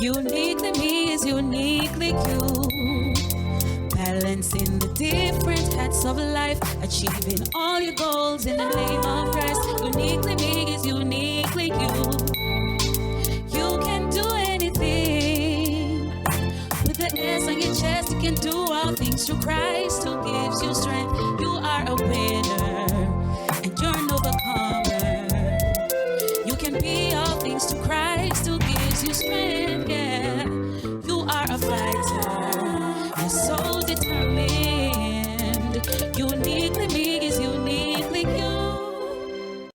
Uniquely me is uniquely you. Balancing the different hats of life, achieving all your goals in the name of Christ. Uniquely me is uniquely you. You can do anything. With the S on your chest, you can do all things through Christ who gives you strength. You are a winner and you're an overcomer. You can be all things to Christ who gives you strength, yeah. You are a fighter, you're so determined. Uniquely me is uniquely you.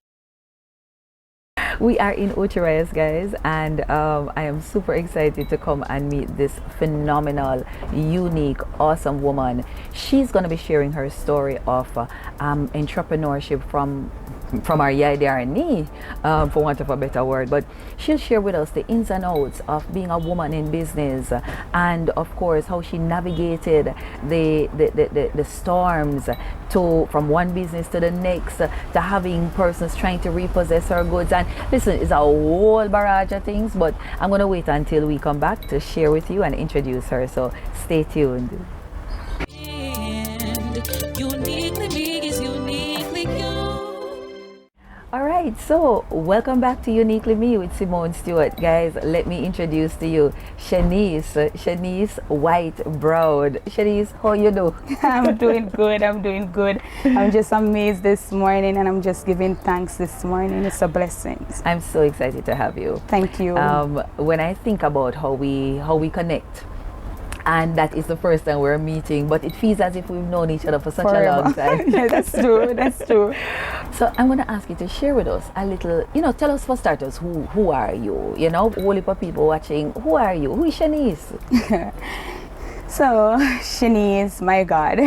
We are in Ocho Rios, guys, and I am super excited to come and meet this phenomenal, unique, awesome woman. She's going to be sharing her story of entrepreneurship from our knee, for want of a better word, but she'll share with us the ins and outs of being a woman in business, and of course how she navigated the storms from one business to the next, to having persons trying to repossess her goods. And listen, it's a whole barrage of things, but I'm going to wait until we come back to share with you and introduce her, so stay tuned. Uniquely me is uniquely you. Alright, so welcome back to Uniquely Me with Simone Stewart. Guys, let me introduce to you Shenese Whyte Broad. Shenese, how you do? I'm doing good, I'm just amazed this morning, and I'm just giving thanks this morning. It's a blessing. I'm so excited to have you. Thank you. When I think about how we connect, and that is the first time we're meeting, but it feels as if we've known each other for such a long time. Yeah, that's true. So I'm going to ask you to share with us a little, tell us for starters, who are you? Whole heap of people watching, who are you? Who is Shenese? So, Shenese, my God.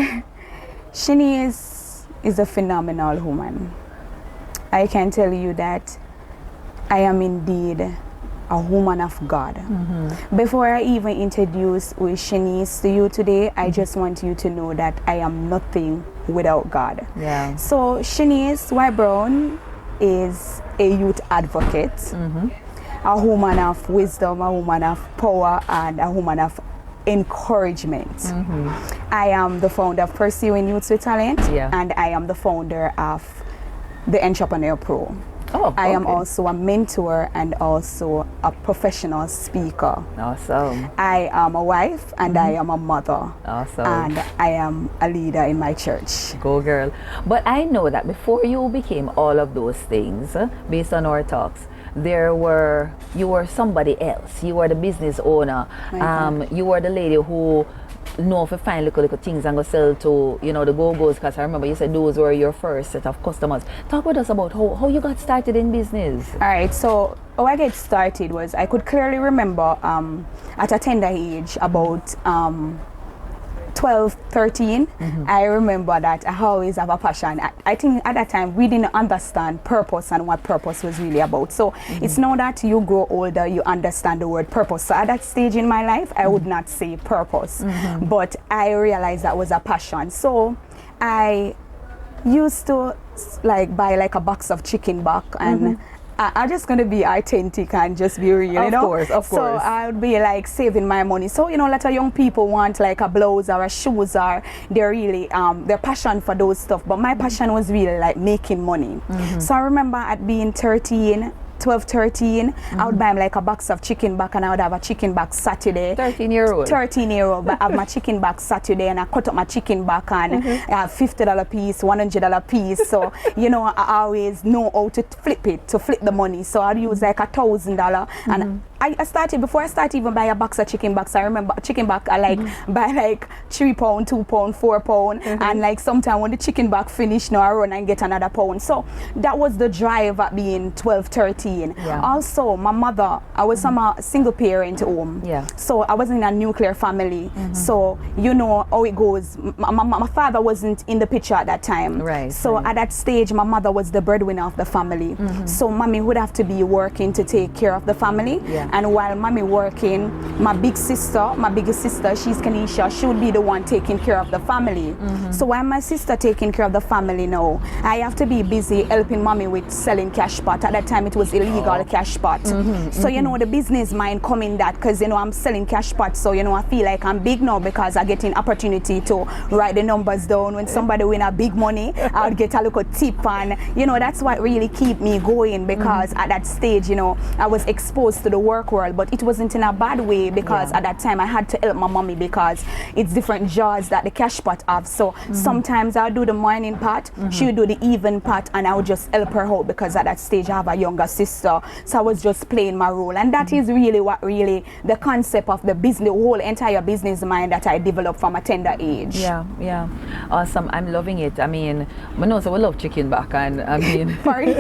Shenese is a phenomenal woman. I can tell you that I am indeed a woman of God. Mm-hmm. Before I even introduce who is Shenese to you today, I just want you to know that I am nothing without God. Yeah. So Shenese Whyte Brown is a youth advocate, a woman of wisdom, a woman of power, and a woman of encouragement. I am the founder of Pursuing Youths with Talent, and I am the founder of the Entrepreneurial Pro. Oh, okay. I am also a mentor and also a professional speaker. Awesome. I am a wife and I am a mother. Awesome. And I am a leader in my church. Go girl. But I know that before you became all of those things, based on our talks, you were somebody else. You were the business owner. You were the lady who know if you find little things and go sell to the go-go's, because I remember you said those were your first set of customers. Talk with us about how you got started in business. All right, so how I get started was I could clearly remember at a tender age, about 12, 13, I remember that I always have a passion. I think at that time we didn't understand purpose and what purpose was really about. So it's now that you grow older, you understand the word purpose. So at that stage in my life, I would not say purpose, but I realized that was a passion. So I used to buy a box of chicken back, and I'm just going to be authentic and just be real, Of course. So I would be saving my money. So, a lot of young people want a blouse or a shoes, or they're really, their passion for those stuff. But my passion was really making money. So I remember at being 12, 13, I would buy a box of chicken back, and I would have a chicken back Saturday. 13-year-old, but I have my chicken back Saturday, and I cut up my chicken back, and I have $50 piece, $100 piece. So, I always know how to flip the money. So I'd use $1,000, and before I started even buy a box of chicken backs, I remember chicken back I buy £3, £2, £4, and sometime when the chicken back finish, now I run and get another pound. So that was the drive at being 12, 13. Also, my mother, I was from a single parent home. So I was in a nuclear family. So you know how it goes. My father wasn't in the picture at that time. So at that stage, my mother was the breadwinner of the family. So mommy would have to be working to take care of the family. And while mommy working, my biggest sister, she's Kenisha, she would be the one taking care of the family. So while my sister taking care of the family now, I have to be busy helping mommy with selling cash pot. At that time it was illegal cash pot. So you know, the business mind come in that, because you know, I'm selling cash pot, so you know, I feel like I'm big now because I get an opportunity to write the numbers down. When somebody win a big money, I'll get a little tip, and you know, that's what really keep me going, because at that stage, you know, I was exposed to the work world, but it wasn't in a bad way, because at that time I had to help my mommy because it's different jobs that the cash pot have. So sometimes I'll do the morning part, she would do the evening part, and I would just help her out, because at that stage I have a younger sister, so I was just playing my role. And that is really what really the concept of the business, the whole entire business mind that I developed from a tender age. Yeah, awesome. I'm loving it. I mean, we know, so we love chicken back, and I mean for real.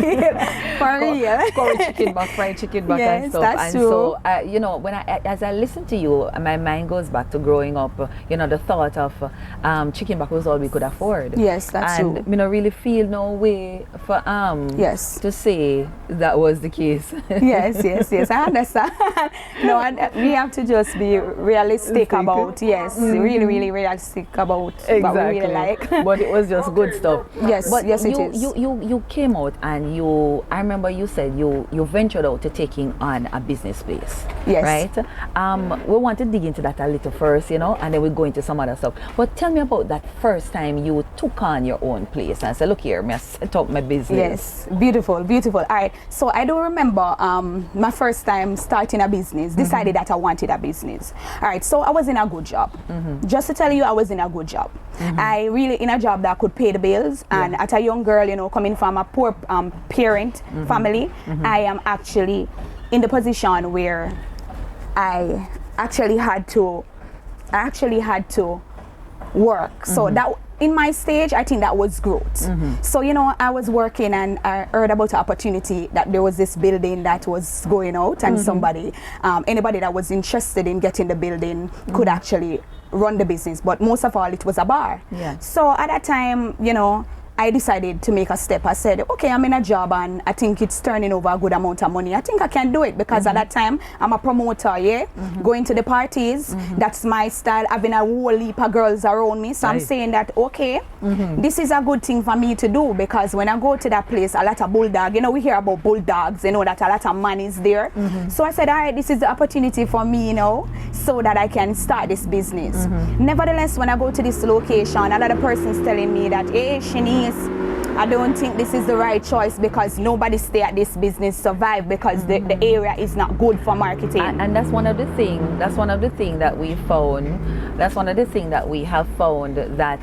Curry chicken back, fried chicken back, yes, and stuff. That's and true. so you know, when as I listen to you, my mind goes back to growing up. You know, the thought of chicken back was all we could afford. Yes, that's and true. you know, really feel no way for yes, to say that was the case. yes, I understand. No, and we have to just be realistic about, really realistic about what we really like. But it was just good stuff. Yes, but yes, it is. You came out, and I remember you said you ventured out to taking on a business space. Yes. Right? We want to dig into that a little first, you know, and then we go into some other stuff. But tell me about that first time you took on your own place and said, look here, I set up my business. Yes, beautiful. All right, so I do remember my first time starting a business, decided that I wanted a business. All right, so I was in a good job. Just to tell you, I was in a good job. I really in a job that could pay the bills, and as a young girl, you know, coming from a poor parent family, I am actually in the position where I actually had to work. So that in my stage, I think that was growth. So you know, I was working, and I heard about the opportunity that there was this building that was going out, and somebody, anybody that was interested in getting the building could actually run the business. But most of all, it was a bar. So at that time, you know, I decided to make a step. I said, okay, I'm in a job and I think it's turning over a good amount of money. I think I can do it, because at that time I'm a promoter, going to the parties, that's my style, having a whole heap of girls around me. So I'm saying that, okay, this is a good thing for me to do, because when I go to that place, a lot of bulldog, you know, we hear about bulldogs, you know, that a lot of money is there. So I said, all right, this is the opportunity for me, you know, so that I can start this business. Nevertheless, when I go to this location, another person's telling me that, hey, Shenese, I don't think this is the right choice, because nobody stay at this business survive, because the area is not good for marketing. And that's one of the things that we found. That's one of the things that we have found, that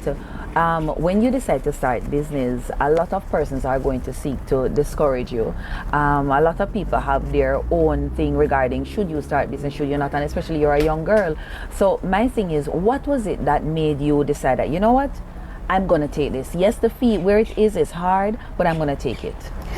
when you decide to start business, a lot of persons are going to seek to discourage you. A lot of people have their own thing regarding should you start business, should you not, and especially you're a young girl. So my thing is, what was it that made you decide that, you know what, I'm gonna take this? Yes, the fee where it is hard, but I'm gonna take it.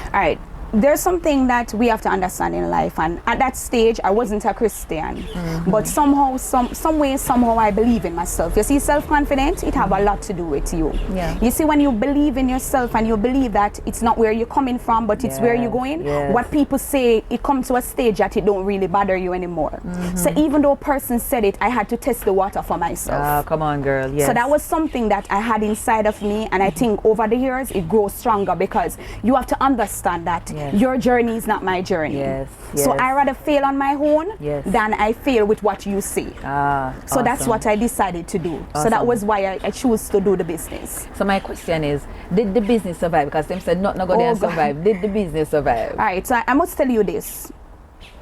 All right. There's something that we have to understand in life, and at that stage I wasn't a Christian, but somehow, some way, somehow I believe in myself. You see, self-confidence, it have a lot to do with you. You see, when you believe in yourself and you believe that it's not where you're coming from, but it's where you're going, what people say, it comes to a stage that it don't really bother you anymore. So even though a person said it, I had to test the water for myself. Come on, girl. Yes. So that was something that I had inside of me, and I think over the years it grows stronger, because you have to understand that your journey is not my journey. So I rather fail on my own than I fail with what you say. So that's what I decided to do. So that was why I chose to do the business. So my question is, did the business survive? Because them said not go there and survive. Did the business survive? All right, so I must tell you this.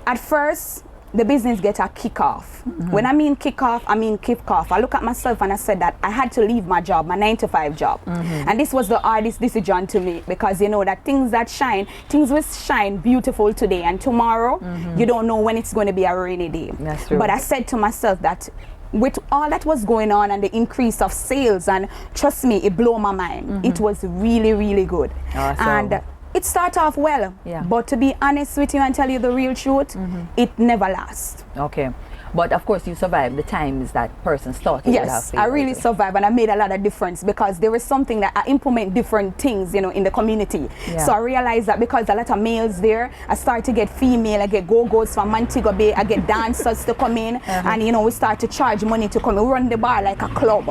At first, the business get a kick-off. When I mean kick-off, I mean kick-off. I look at myself and I said that I had to leave my job, my 9-to-5 job. And this was the hardest decision to make, because you know that things will shine beautiful today, and tomorrow, you don't know when it's going to be a rainy day. That's true. But I said to myself that with all that was going on and the increase of sales, and trust me, it blew my mind. It was really, really good. And it started off well, but to be honest with you and tell you the real truth, it never lasts. Okay. But of course, you survived the times that persons thought you would have Yes, failed. I really survived, and I made a lot of difference because there was something that I implement different things, in the community. Yeah. So I realized that because a lot of males there, I started to get female, I get go-go's from Montego Bay, I get dancers to come in, and we start to charge money to come. We run the bar like a club.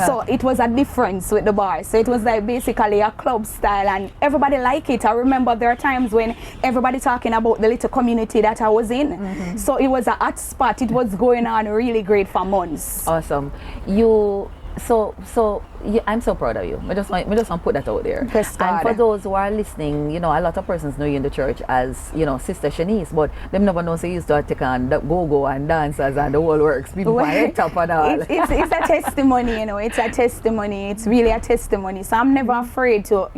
So it was a difference with the bar. So it was like basically a club style, and everybody liked it. I remember there are times when everybody talking about the little community that I was in. So it was a hot spot. It was going on really great for months. Awesome. I'm so proud of you. I just want to put that out there. Bless God. And for those who are listening, a lot of persons know you in the church as, Sister Shenese, but them never know so you used to take on the go-go and dancers and the whole works. People are top and all. It's a testimony, it's a testimony. It's really a testimony. So I'm never afraid to,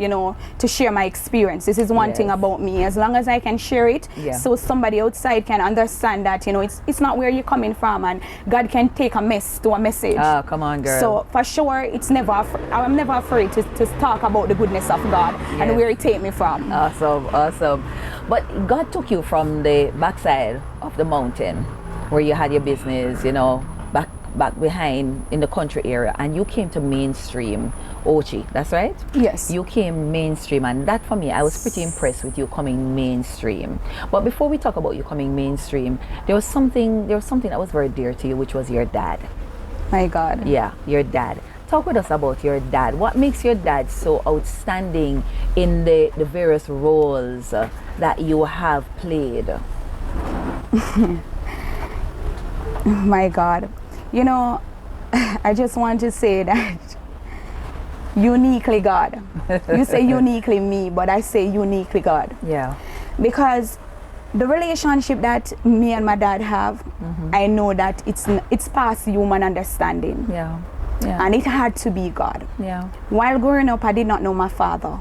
to share my experience. This is one thing about me. As long as I can share it, so somebody outside can understand that, it's not where you're coming from, and God can take a mess to a message. Ah, come on, girl. So for sure, I'm never afraid to talk about the goodness of God and where He take me from. Awesome. But God took you from the backside of the mountain where you had your business, back behind in the country area, and you came to mainstream Ochi, that's right? Yes. You came mainstream, and that for me, I was pretty impressed with you coming mainstream. But before we talk about you coming mainstream, there was something that was very dear to you, which was your dad. My God. Yeah, your dad. Talk with us about your dad. What makes your dad so outstanding in the various roles that you have played? My God. I just want to say that uniquely God. You say uniquely me, but I say uniquely God. Yeah. Because the relationship that me and my dad have, I know that it's past human understanding. Yeah. And it had to be God. Yeah. While growing up, I did not know my father.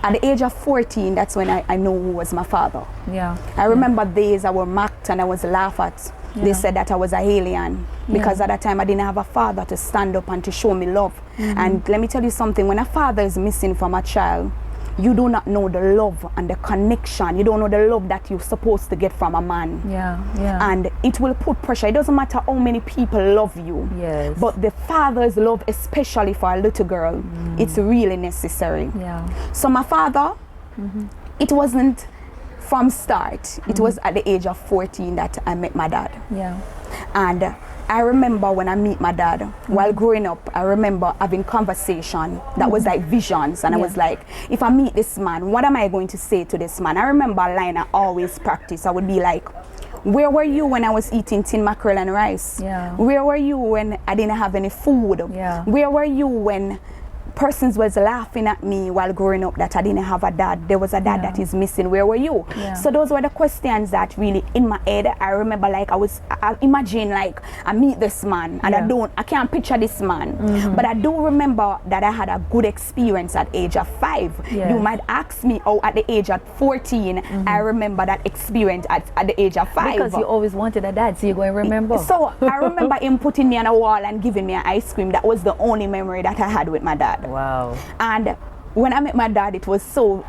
At the age of 14, that's when I know who was my father. Yeah. I remember days I was mocked and I was laughed at. They said that I was an alien because at that time I didn't have a father to stand up and to show me love. And let me tell you something, when a father is missing from a child, you do not know the love and the connection. You don't know the love that you're supposed to get from a man. Yeah. And it will put pressure. It doesn't matter how many people love you. Yes. But the father's love, especially for a little girl, it's really necessary. Yeah. So my father, it wasn't from start. It was at the age of 14 that I met my dad. Yeah. And I remember when I meet my dad, while growing up, I remember having conversation that was like visions, and I was like, if I meet this man, what am I going to say to this man? I remember a line I always practice. I would be like, where were you when I was eating tin mackerel and rice? Yeah. Where were you when I didn't have any food? Yeah. Where were you when persons was laughing at me while growing up that I didn't have a dad? There was a dad that is missing. Where were you? So those were the questions that really in my head. I remember like I imagine like I meet this man and I can't picture this man, but I do remember that I had a good experience at age of 5. You might ask me, at the age of 14, I remember that experience at the age of 5. Because you always wanted a dad, so you're going to remember. So I remember him putting me on a wall and giving me an ice cream. That was the only memory that I had with my dad. Wow. And when I met my dad, it was so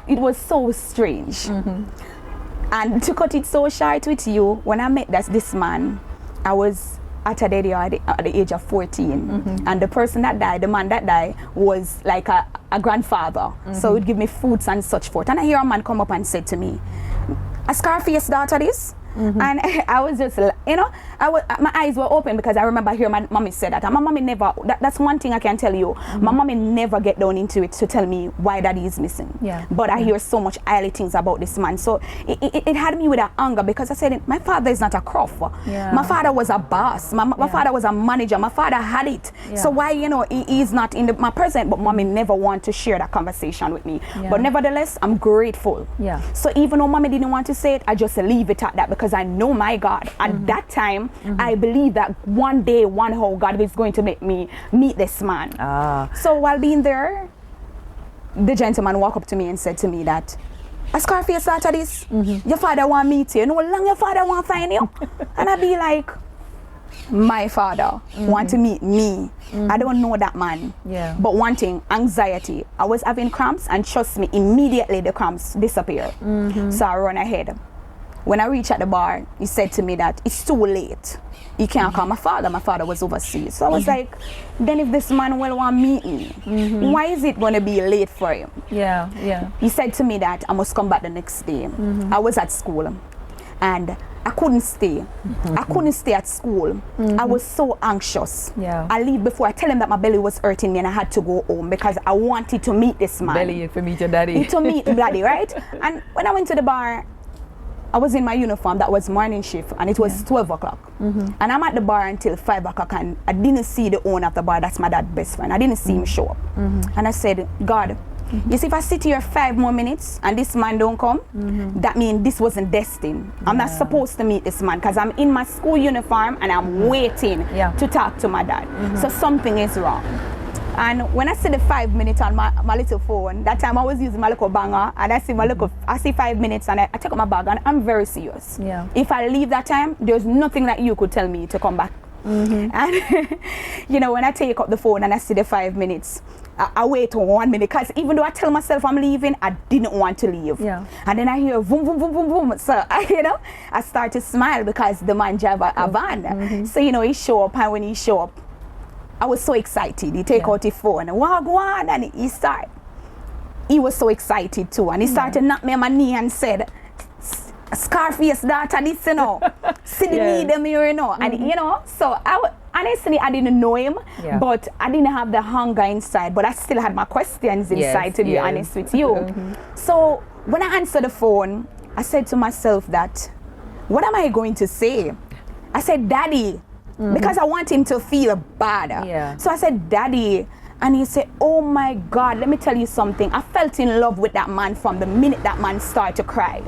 strange. And to cut it so short with you, when I met this man, I was at a daddy at the age of 14. And the person that died, the man that died, was like a grandfather. So he would give me foods and such forth. And I hear a man come up and said to me, a Scarface daughter this? And I was just, my eyes were open because I remember hearing my mommy say that. And my mommy never, that's one thing I can tell you. My mommy never get down into it to tell me why daddy is missing. But I hear so much highly things about this man. So it had me with an anger because I said, my father is not a croft. My father was a boss. My father was a manager. My father had it. So why, he is not in my present, but mommy never want to share that conversation with me. But nevertheless, I'm grateful. So even though mommy didn't want to say it, I just leave it at that because I know my God. At that time, I believe that one day, one whole God is going to make me meet this man. So while being there, the gentleman walked up to me and said to me that, a Scarface after this, your father want to meet you. You know how long your father want to find you? And I'd be like, my father want to meet me. I don't know that man. But one thing, anxiety. I was having cramps, and trust me, immediately the cramps disappeared. So I run ahead. when I reached at the bar, he said to me that it's too late. He can't call my father. My father was overseas. So I was like, then if this man will want to meet me, why is it going to be late for him? Yeah, yeah. He said to me that I must come back the next day. I was at school and I couldn't stay. I couldn't stay at school. I was so anxious. Yeah. I leave before I tell him that my belly was hurting me and I had to go home because I wanted to meet this man. Belly to meet your daddy. To meet daddy, right? And when I went to the bar, I was in my uniform, that was morning shift, and it was 12 o'clock. And I'm at the bar until 5 o'clock, and I didn't see the owner of the bar, that's my dad's best friend. I didn't see him show up. And I said, God, you see, if I sit here 5 more minutes and this man don't come, that means this wasn't destined. I'm not supposed to meet this man because I'm in my school uniform and I'm waiting to talk to my dad. So something is wrong. And when I see the 5 minutes on my little phone, that time I was using my little banger, and I see 5 minutes and I take out my bag and I'm very serious. Yeah. If I leave that time, there's nothing that you could tell me to come back. And you know, when I take up the phone and I see the 5 minutes, I wait 1 minute because even though I tell myself I'm leaving, I didn't want to leave. Yeah. And then I hear boom, boom, boom, boom, boom. So I start to smile because the man drive a van. So he show up, and when he show up, I was so excited. He take out his phone and go on, and he was so excited too, and he started knock me on my knee and said, Scarface daughter, this see the knee them here, and so honestly I didn't know him, but I didn't have the hunger inside, but I still had my questions inside, to be honest with you. So when I answered the phone, I said to myself that, what am I going to say? I said, Daddy, because I want him to feel bad. So I said, Daddy, and he said, oh my God, let me tell you something. I felt in love with that man from the minute that man started to cry.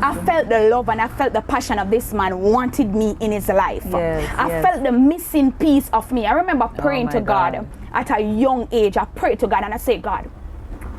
I felt the love and I felt the passion of this man wanted me in his life. I felt the missing piece of me. I remember praying to God at a young age. I prayed to God and I said, God,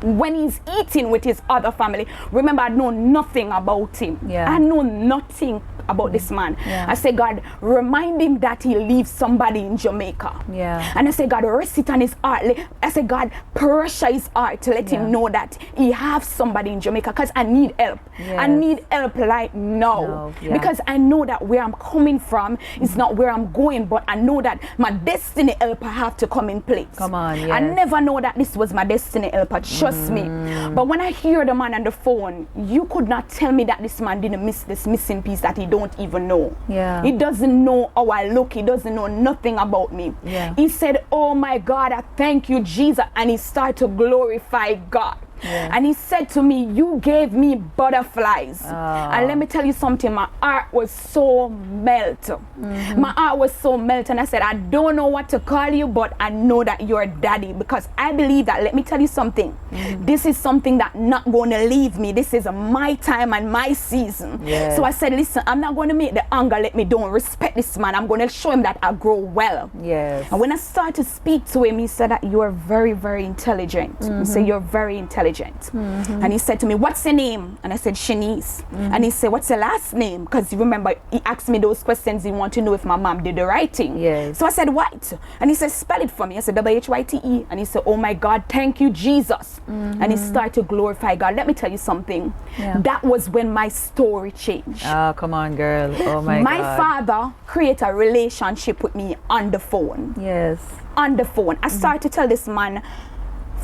when he's eating with his other family, remember I know nothing about him. I know nothing about this man. I say, God, remind him that he leaves somebody in Jamaica. And I say, God, rest it on his heart. I say, God, pressure his heart to let him know that he has somebody in Jamaica, because I need help. I need help right now. Because I know that where I'm coming from is not where I'm going, but I know that my destiny helper have to come in place. I never know that this was my destiny helper, trust me. But when I hear the man on the phone, you could not tell me that this man didn't miss this missing piece that he don't even know. He doesn't know how I look. He doesn't know nothing about me. He said, oh my God, I thank you, Jesus. And he started to glorify God. And he said to me, you gave me butterflies. And let me tell you something, my heart was so melt. My heart was so melt. And I said, I don't know what to call you, but I know that you're daddy, because I believe that, let me tell you something, this is something that not going to leave me. This is my time and my season. So I said, listen, I'm not going to make the anger let me down. Respect this man. I'm going to show him that I grow well. And when I started to speak to him, he said that you are very, very intelligent. He said, you're very intelligent. And he said to me, what's your name? And I said, Shenese. And he said, what's your last name? Because you remember, he asked me those questions. He wanted to know if my mom did the writing. So I said, White. And he said, spell it for me. I said, W-H-Y-T-E. And he said, oh my God, thank you, Jesus. And he started to glorify God. Let me tell you something. That was when my story changed. Oh, come on, girl. Oh my God. My father created a relationship with me on the phone. On the phone. I started to tell this man,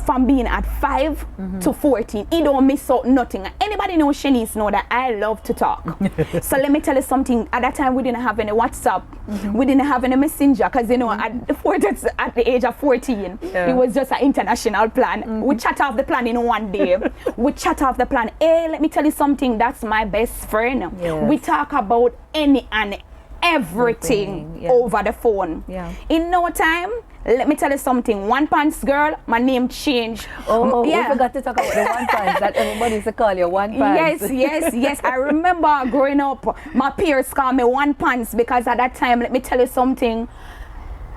from being at 5 to 14, he don't miss out nothing. Anybody know Shenese know that I love to talk. So let me tell you something. At that time, we didn't have any WhatsApp. We didn't have any messenger, because at the age of 14, it was just an international plan. We chat off the plan in one day. We chat off the plan. Hey, let me tell you something. That's my best friend. We talk about any and everything over the phone. In no time, let me tell you something. One pants girl, my name changed. We forgot to talk about the one pants that everybody used to call you one pants. Yes. I remember growing up, my peers called me one pants, because at that time, let me tell you something,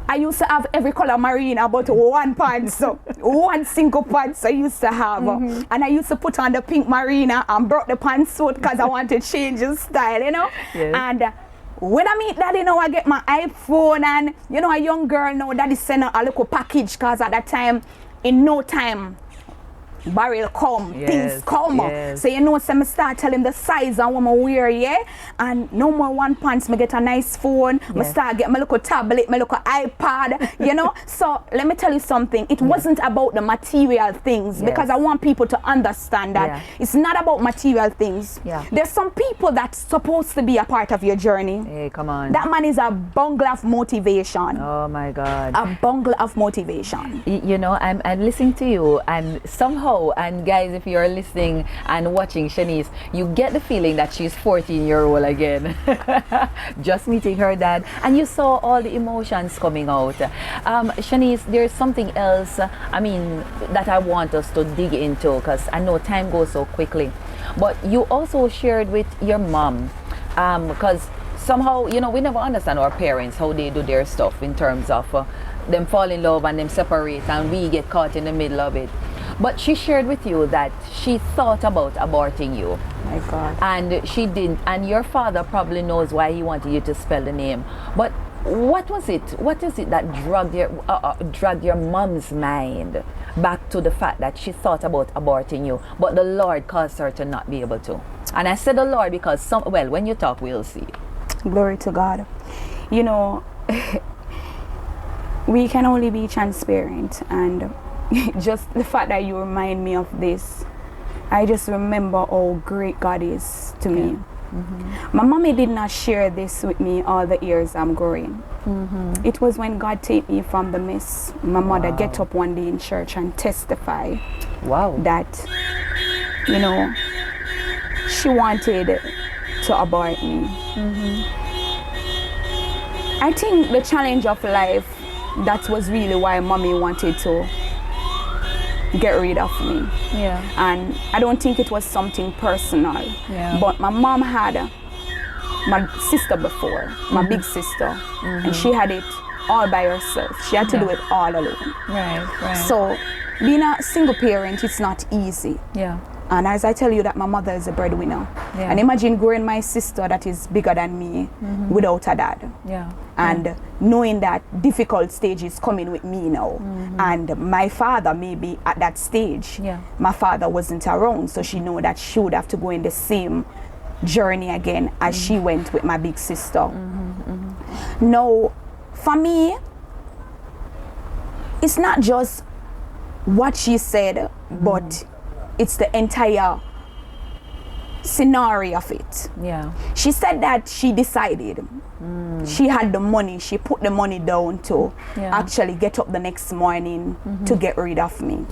I used to have every color marina, but one pants, so one single pants I used to have. And I used to put on the pink marina and brought the pantsuit because I wanted to change the style, And when I meet daddy now, I get my iPhone, and a young girl now, daddy send a little package, because at that time, in no time, barrel come, Yes, things come. yes. So you know, so me start tell him the size and what I wear, yeah. And no more one pants, me get a nice phone. Me Yes. start get my little tablet, my little iPad, you know. So let me tell you something. It wasn't about the material things, because Yes. I want people to understand that Yeah. it's not about material things. Yeah. There's some people that's supposed to be a part of your journey. Hey, come on. That man is a bungle of motivation. Oh my God. A bungle of motivation. You know, I'm listening to you, and somehow, and guys, if you're listening and watching Shenese, you get the feeling that she's 14-year-old again. Just meeting her dad, and you saw all the emotions coming out. Shenese, there's something else, I mean, that I want us to dig into, because I know time goes so quickly. But you also shared with your mom, because somehow, you know, we never understand our parents, how they do their stuff in terms of them fall in love and them separate, and we get caught in the middle of it. But she shared with you that she thought about aborting you, My God. and she didn't, and your father probably knows why he wanted you to spell the name. But what was it? What is it that dragged your mom's mind back to the fact that she thought about aborting you, but the Lord caused her to not be able to? And I said the Lord because when you talk, we'll see. Glory to God. You know, we can only be transparent, and just the fact that you remind me of this, I just remember how great God is to me. My mommy did not share this with me all the years I'm growing. It was when God take me from the mess. My mother get up one day in church and testify Wow. that, you know, she wanted to abort me. I think the challenge of life, that was really why mommy wanted to get rid of me. Yeah. And I don't think it was something personal. Yeah. But my mom had my sister before, my big sister, and she had it all by herself. She had to do it all alone. Right. Right. So being a single parent, it's not easy. yeah. And as I tell you that my mother is a breadwinner. Yeah. And imagine growing my sister that is bigger than me without a dad. Yeah. And knowing that difficult stage is coming with me now. And my father maybe at that stage, Yeah. my father wasn't around, so she knew that she would have to go in the same journey again as she went with my big sister. Now, for me, it's not just what she said, but it's the entire scenario of it. Yeah. She said that she decided, she had the money, she put the money down to Yeah. actually get up the next morning to get rid of me.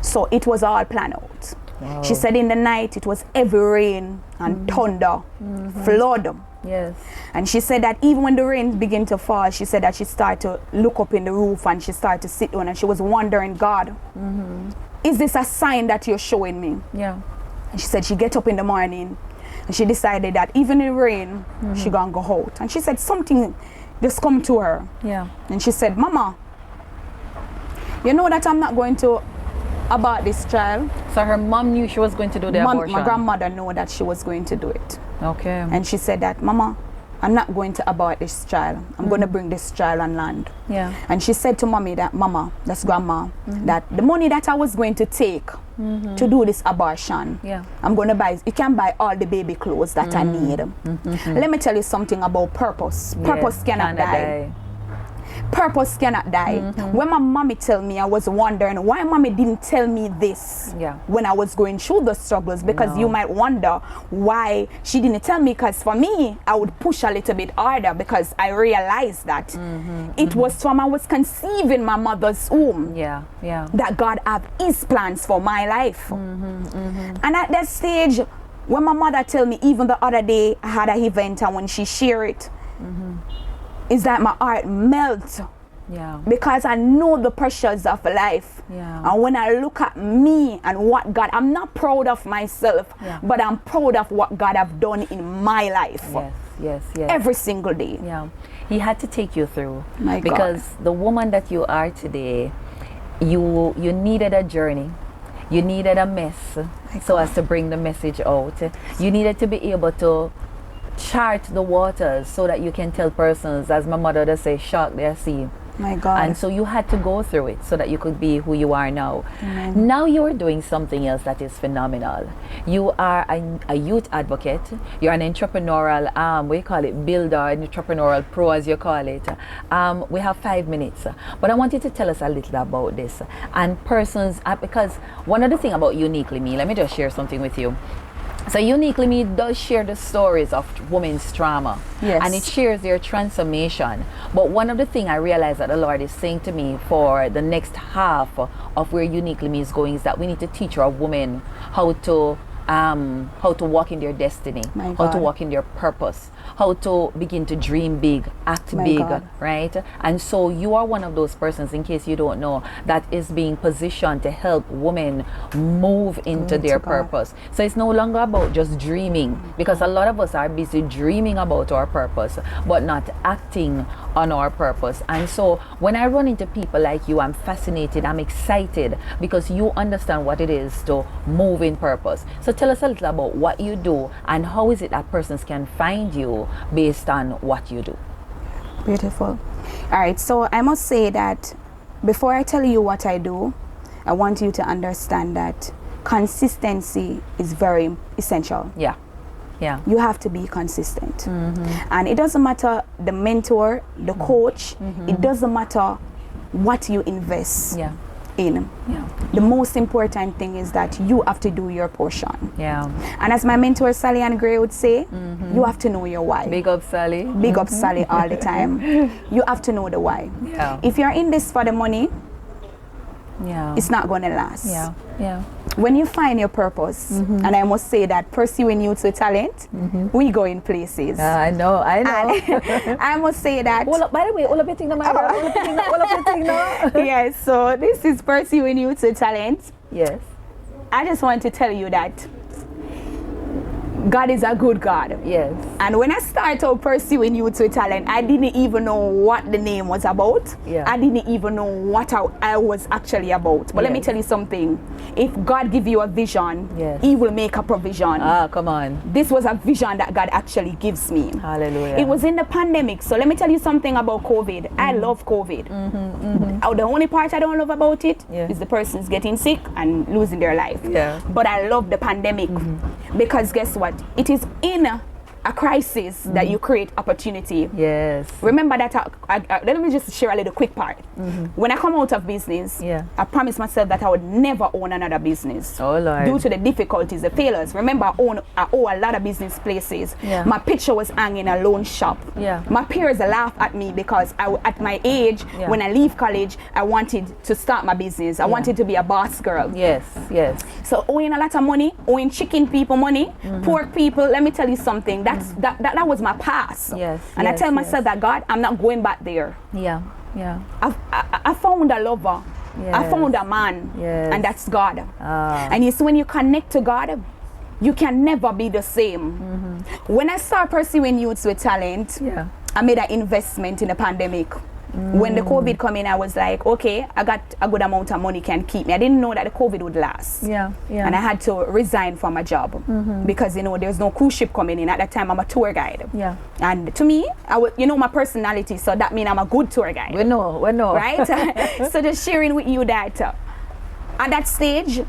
So it was all planned out. Wow. She said in the night it was heavy rain and thunder, flood. Yes. And she said that even when the rain began to fall, she said that she started to look up in the roof and she started to sit down and she was wondering, God, is this a sign that you're showing me? Yeah. And she said she get up in the morning and she decided that even in the rain, she gonna go out. And she said something just come to her. Yeah. And she said, Mama, you know that I'm not going to abort this child. So her mom knew she was going to do the abortion. My grandmother knew that she was going to do it. Okay. And she said that, Mama, I'm not going to abort this child. I'm going to bring this child on land. Yeah. And she said to mommy that, Mama, that's grandma, that the money that I was going to take to do this abortion, Yeah. I'm going to buy, you can buy all the baby clothes that I need. Let me tell you something about purpose. Purpose cannot die. Purpose cannot die. When my mommy tell me, I was wondering why mommy didn't tell me this Yeah. when I was going through the struggles, because No. you might wonder why she didn't tell me, because for me, I would push a little bit harder because I realized that it was from I was conceiving my mother's womb Yeah. Yeah. that God had his plans for my life. And at that stage, when my mother tell me, even the other day I had an event and when she shared it, it's like my heart melts Yeah. because I know the pressures of life. Yeah. And when I look at me and what God, I'm not proud of myself, Yeah. but I'm proud of what God have done in my life. Yes. Yes. Yes. Every single day. Yeah. He had to take you through. My God. Because the woman that you are today, you needed a journey. You needed a mess so as to bring the message out. You needed to be able to chart the waters so that you can tell persons, as my mother does say, shark their sea. My God. And so you had to go through it so that you could be who you are now. Now you're doing something else that is phenomenal. You are a youth advocate. You're an entrepreneurial, what do you call it, builder, an entrepreneurial pro as you call it. We have 5 minutes. But I want you to tell us a little about this. And persons, because one of the things about Uniquely Me, let me just share something with you. So Uniquely Me does share the stories of women's trauma. Yes. And it shares their transformation. But one of the things I realize that the Lord is saying to me for the next half of where Uniquely Me is going is that we need to teach our women how to walk in their destiny, how to walk in their purpose, how to begin to dream big, act big, right? And so you are one of those persons, in case you don't know, that is being positioned to help women move into their purpose. So it's no longer about just dreaming, because a lot of us are busy dreaming about our purpose, but not acting on our purpose. And so when I run into people like you, I'm fascinated, I'm excited, because you understand what it is to move in purpose. So tell us a little about what you do and how is it that persons can find you based on what you do. Beautiful. All right, so I must say that before I tell you what I do, I want you to understand that consistency is very essential. Yeah. You have to be consistent. And it doesn't matter the mentor, the coach, it doesn't matter what you invest in. The most important thing is that you have to do your portion. And as my mentor Sally and Gray would say, you have to know your why. Big up Sally. Big up Sally all the time. You have to know the why. If you're in this for the money, it's not going to last. When you find your purpose, and I must say that pursuing youth with talent, we go in places. I know. And I must say that. By the way, all of you think Yes, so this is pursuing youth with talent. Yes. I just want to tell you that God is a good God. Yes. And when I started pursuing youth with talent, I didn't even know what the name was about. I didn't even know what I was actually about. But let me tell you something. If God give you a vision, He will make a provision. Come on. This was a vision that God actually gives me. Hallelujah. It was in the pandemic. So let me tell you something about COVID. I love COVID. The only part I don't love about it is the persons getting sick and losing their life. But I love the pandemic because guess what? It is in a crisis that you create opportunity. Yes. Remember that let me just share a little quick part. When I come out of business, I promised myself that I would never own another business. Oh Lord. Due to the difficulties, the failures. Remember, I owe a lot of business places. My picture was hanging in a loan shop. My peers laugh at me because at my age, when I leave college, I wanted to start my business. I wanted to be a boss girl. Yes. So owing a lot of money, owing chicken people money, poor people, let me tell you something. That was my past. And I tell myself that, God, I'm not going back there. I found a lover. I found a man. And that's God. And you see, when you connect to God, you can never be the same. When I started pursuing youths with talent, I made an investment in the pandemic. When the COVID come in, I was like, okay, I got a good amount of money can keep me. I didn't know that the COVID would last. And I had to resign from my job because, there's no cruise ship coming in. At that time, I'm a tour guide. And to me, my personality, so that means I'm a good tour guide. We know. Right? So just sharing with you that at that stage,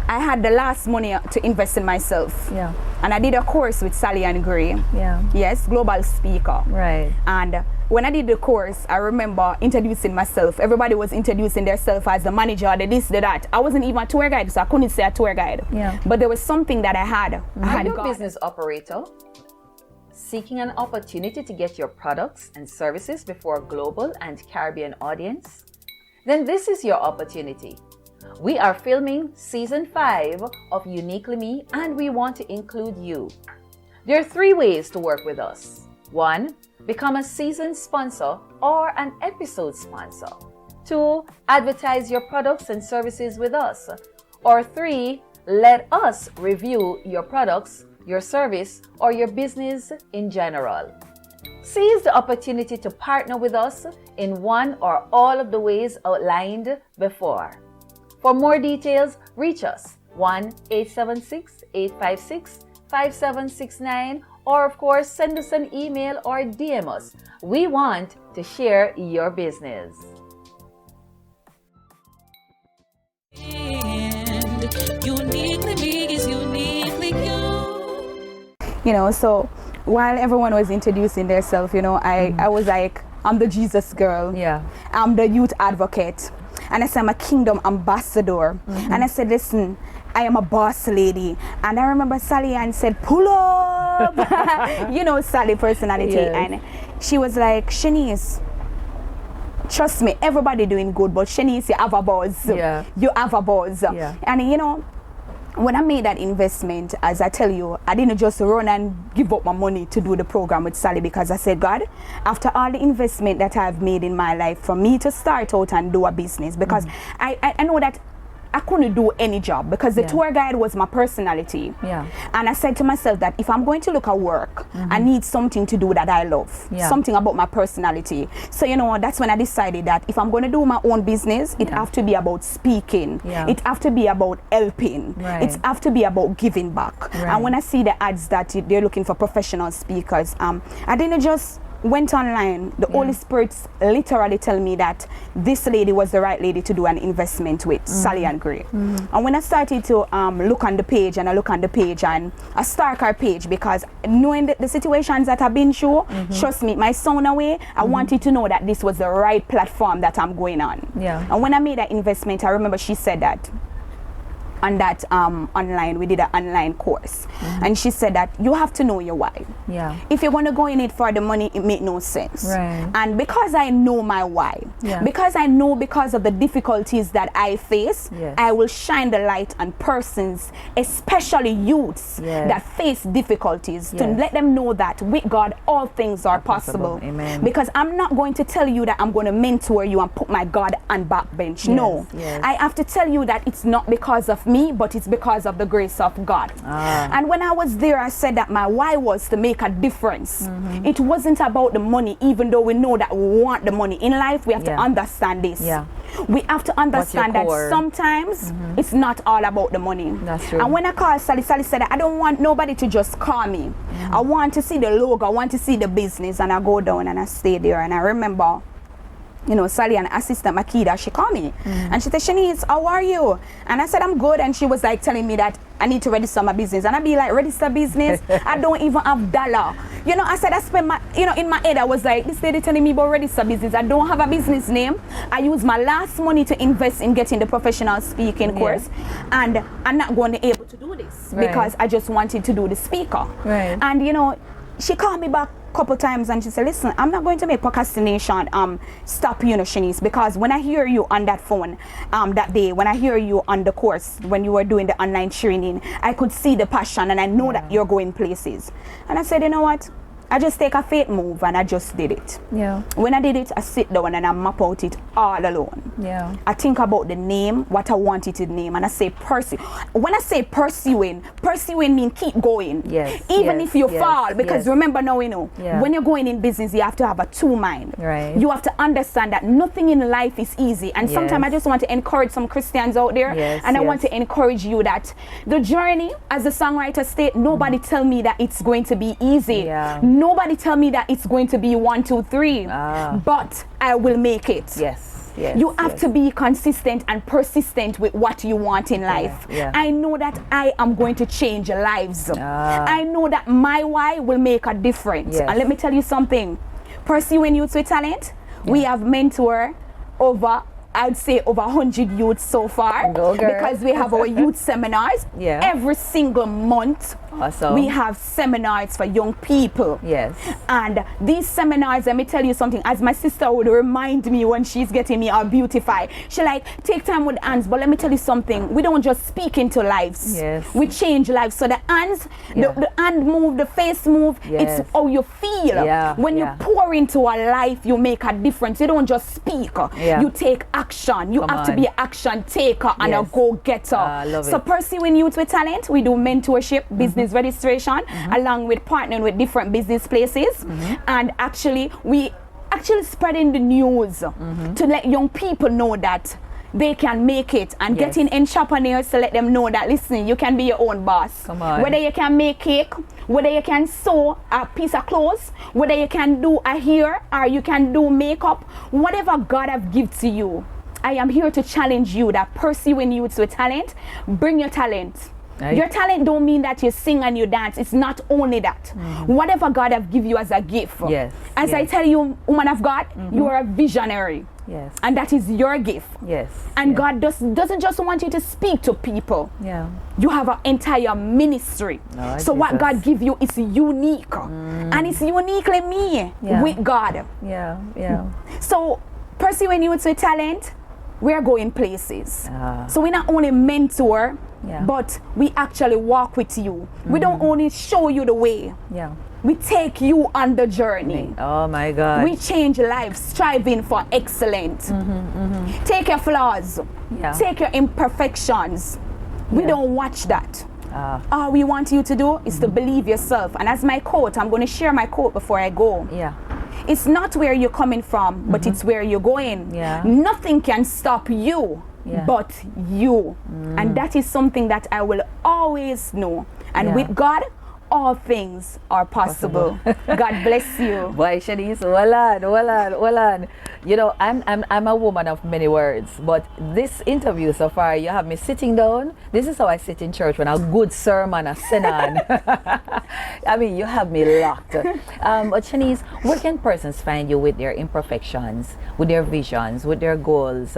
I had the last money to invest in myself. And I did a course with Sally and Gray. Yes, global speaker. Right. And when I did the course, I remember introducing myself. Everybody was introducing themselves as the manager, the this, the that. I wasn't even a tour guide, so I couldn't say a tour guide. But there was something that I had. Are you a business operator seeking an opportunity to get your products and services before a global and Caribbean audience? Then this is your opportunity. We are filming season 5 of Uniquely Me, and we want to include you. There are 3 ways to work with us. 1, become a season sponsor or an episode sponsor. 2, advertise your products and services with us. Or 3, let us review your products, your service, or your business in general. Seize the opportunity to partner with us in one or all of the ways outlined before. For more details, reach us 1-876-856-5769 or of course, send us an email or DM us. We want to share your business. And uniquely me is uniquely you. So while everyone was introducing themselves, I was like, I'm the Jesus girl. Yeah. I'm the youth advocate. And I said, I'm a kingdom ambassador. And I said, listen, I am a boss lady. And I remember Sally Ann said, pull up. Sally personality. Yes. And she was like, Shenese, trust me, everybody doing good, but Shenese, you have a buzz. Yeah. You have a buzz. Yeah. And when I made that investment, as I tell you, I didn't just run and give up my money to do the program with Sally, because I said, God, after all the investment that I've made in my life, for me to start out and do a business, because I know that I couldn't do any job, because the tour guide was my personality. Yeah. And I said to myself that if I'm going to look at work, I need something to do that I love, something about my personality. So, that's when I decided that if I'm going to do my own business, it have to be about speaking. Yeah. It have to be about helping. Right. It have to be about giving back. Right. And when I see the ads that they're looking for professional speakers, I didn't just went online. The Holy Spirit literally tell me that this lady was the right lady to do an investment with, Sally Ann Gray. And when I started to look on the page, and I stalk her page, because knowing the situations that I've been through, trust me, my son away, I wanted to know that this was the right platform that I'm going on. Yeah. And when I made that investment, I remember she said that on that online, we did an online course, and she said that you have to know your why. Yeah. If you're going to go in it for the money, it make no sense. Right. And because I know my why, because I know, because of the difficulties that I face, I will shine the light on persons, especially youths that face difficulties, to let them know that with God all things are possible. Amen. Because I'm not going to tell you that I'm going to mentor you and put my God on backbench. No. I have to tell you that it's not because of me, but it's because of the grace of God. And when I was there, I said that my why was to make a difference. It wasn't about the money, even though we know that we want the money in life. We have to understand this. We have to understand that sometimes it's not all about the money. That's true. And when I called Sally, Sally said I don't want nobody to just call me. I want to see the logo, I want to see the business. And I go down and I stay there, and I remember Sally and assistant Makida, she called me and she said, Shenese, how are you? And I said, I'm good. And she was like telling me that I need to register my business. And I be like, register business? I don't even have dollar. I said, I spend my, in my head, I was like, this lady telling me about register business. I don't have a business name. I use my last money to invest in getting the professional speaking course. And I'm not going to be able to do this because I just wanted to do the speaker. Right. And, she called me back couple times and she said, listen, I'm not going to make procrastination stop you, Shenese, because when I hear you on that phone that day, when I hear you on the course, when you were doing the online training, I could see the passion, and I know that you're going places. And I said, you know what, I just take a faith move, and I just did it. Yeah. When I did it, I sit down and I map out it all alone. Yeah. I think about the name, what I want it to name, and I say pursue. When I say pursuing means keep going. Yes. Even if you fall, because remember now, when you're going in business, you have to have a two mind. Right. You have to understand that nothing in life is easy. And sometimes I just want to encourage some Christians out there, and I want to encourage you that the journey, as the songwriter stated, nobody tell me that it's going to be easy. Yeah. Nobody tell me that it's going to be 1, 2, 3, but I will make it. Yes. You have to be consistent and persistent with what you want in life. I know that I am going to change lives. I know that my why will make a difference. And let me tell you something. Pursuing Youth with Talent, we have mentored I'd say over 100 youths so far. Go, girl. Because we have our youth seminars every single month. Awesome. We have seminars for young people. Yes. And these seminars, let me tell you something, as my sister would remind me when she's getting me all beautified, she like, take time with hands, but let me tell you something, we don't just speak into lives. Yes. We change lives. So the hands, the hand move, the face move, it's how you feel. When you pour into a life, you make a difference. You don't just speak. You take action. You have to be an action taker and a go-getter. So Pursuing Youth with Talent, we do mentorship, business registration, along with partnering with different business places, and we actually spreading the news to let young people know that they can make it, and getting entrepreneurs to let them know that, listen, you can be your own boss. Come on. Whether you can make cake, whether you can sew a piece of clothes, whether you can do a hair, or you can do makeup, whatever God have given to you, I am here to challenge you that pursuing youths with talent, bring your talent. Right. Your talent don't mean that you sing and you dance. It's not only that. Whatever God have given you as a gift. Yes. As I tell you, woman of God, you are a visionary. Yes. And that is your gift. Yes. And God doesn't just want you to speak to people. Yeah. You have an entire ministry. Oh, so what Jesus. God give you is unique. And it's uniquely me with God. Yeah. Yeah. So pursuing youths with talent, we're going places. Ah. So we not only mentor, Yeah. but we actually walk with you. We don't only show you the way. Yeah. We take you on the journey. Oh my God. We change lives, striving for excellence. Take your flaws. Yeah. Take your imperfections. We Yeah. don't watch that. Ah. All we want you to do is to believe yourself. And as my quote, I'm going to share my quote before I go. Yeah. It's not where you're coming from, but it's where you're going. Yeah. Nothing can stop you but you. And that is something that I will always know. And with God, all things are possible. God bless you. Boy, Shenese, well on. You know, I'm a woman of many words, but this interview so far, you have me sitting down. This is how I sit in church when a good sermon is sent on. I mean, you have me locked. But Shenese, where can persons find you with their imperfections, with their visions, with their goals,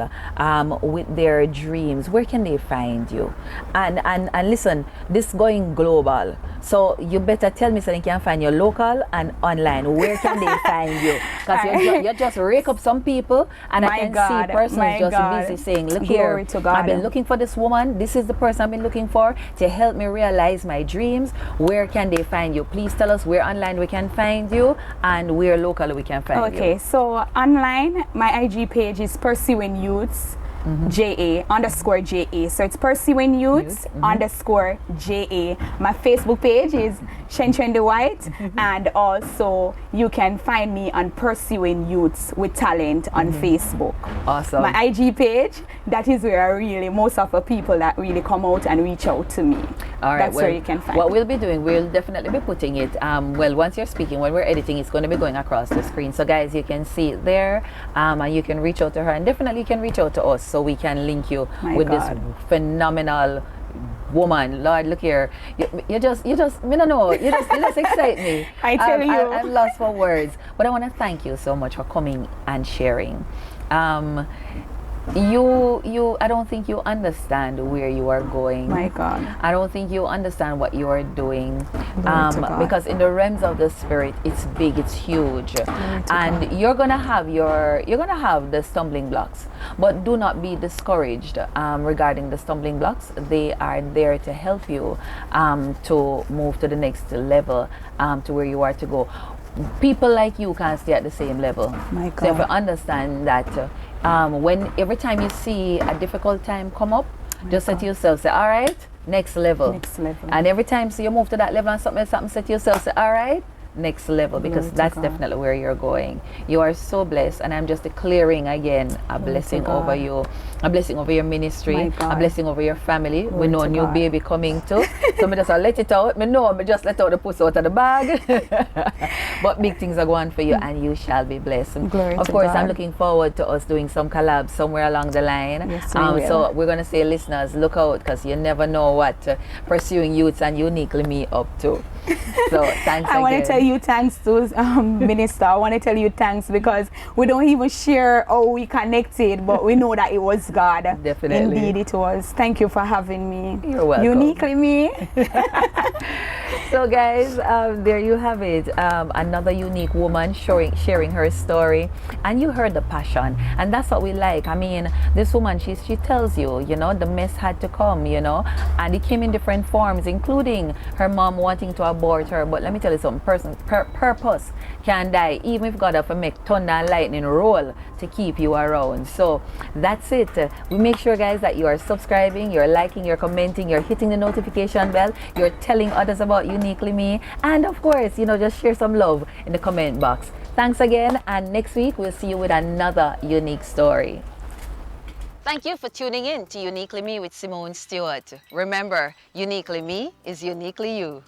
with their dreams? Where can they find you? And listen, this going global. So you better tell me so they can find you local and online. Where can they find you? Because you just rake up some people, and I can see persons just busy saying, look Glory here, to God. I've been looking for this woman. This is the person I've been looking for to help me realize my dreams. Where can they find you? Please tell us where online we can find you and where local we can find you. Okay, so online, my IG page is Pursuing Youths. JA_JA. So it's Pursuing Youths _JA. My Facebook page is Shenese Whyte, and also you can find me on Pursuing Youths with Talent on Facebook. Awesome. My IG page, that is where really most of the people that really come out and reach out to me. All right, That's where you can find what me. we'll be doing, we'll definitely be putting it, well, once you're speaking, when we're editing, it's going to be going across the screen. So guys, you can see it there, and you can reach out to her, and definitely you can reach out to us so we can link you with this phenomenal woman. Lord, look here, you just me no know, you just excite me. I tell you. I'm lost for words, but I want to thank you so much for coming and sharing. You I don't think you understand where you are going. My God. I don't think you understand what you are doing, to God. because in the realms of the spirit, it's big, it's huge, and you're gonna have the stumbling blocks, but do not be discouraged regarding the stumbling blocks. They are there to help you to move to the next level, to where you are to go. People like you can't stay at the same level. My God. So if you understand that, when every time you see a difficult time come up, just say to yourself, say, all right, next level. Next level. And every time you move to that level and something say to yourself, say, all right, next level, because Glory to that's God. definitely where you're going. You are so blessed, and I'm just declaring again a blessing God. over you, a blessing over your ministry, My a God. blessing over your family. Glory We know to a new God. baby coming too, so me just let it out. Me know me just let out the pussy out of the bag. But big things are going for you, and you shall be blessed. Glory of to course, God. I'm looking forward to us doing some collabs somewhere along the line. Yes, we will. So we're gonna say, listeners, look out, because you never know what Pursuing Youths and Uniquely Me up to. So thanks I want again. to tell you thanks to Minister. I want to tell you thanks because we don't even share how we connected, but we know that it was God. Definitely. Indeed it was. Thank you for having me. You're welcome. Uniquely me. So guys, there you have it, another unique woman sharing her story, and you heard the passion, and that's what we like. I mean, this woman, she tells you, you know, the mess had to come, you know, and it came in different forms, including her mom wanting to abort her. But let me tell you something, purpose can die, even if God have to make thunder and lightning roll to keep you around. So that's it. We make sure, guys, that you are subscribing, you're liking, you're commenting, you're hitting the notification bell, you're telling others about Uniquely Me, and of course, you know, just share some love in the comment box. Thanks again, and next week we'll see you with another unique story. Thank you for tuning in to Uniquely Me with Simone Stewart. Remember, uniquely me is uniquely you.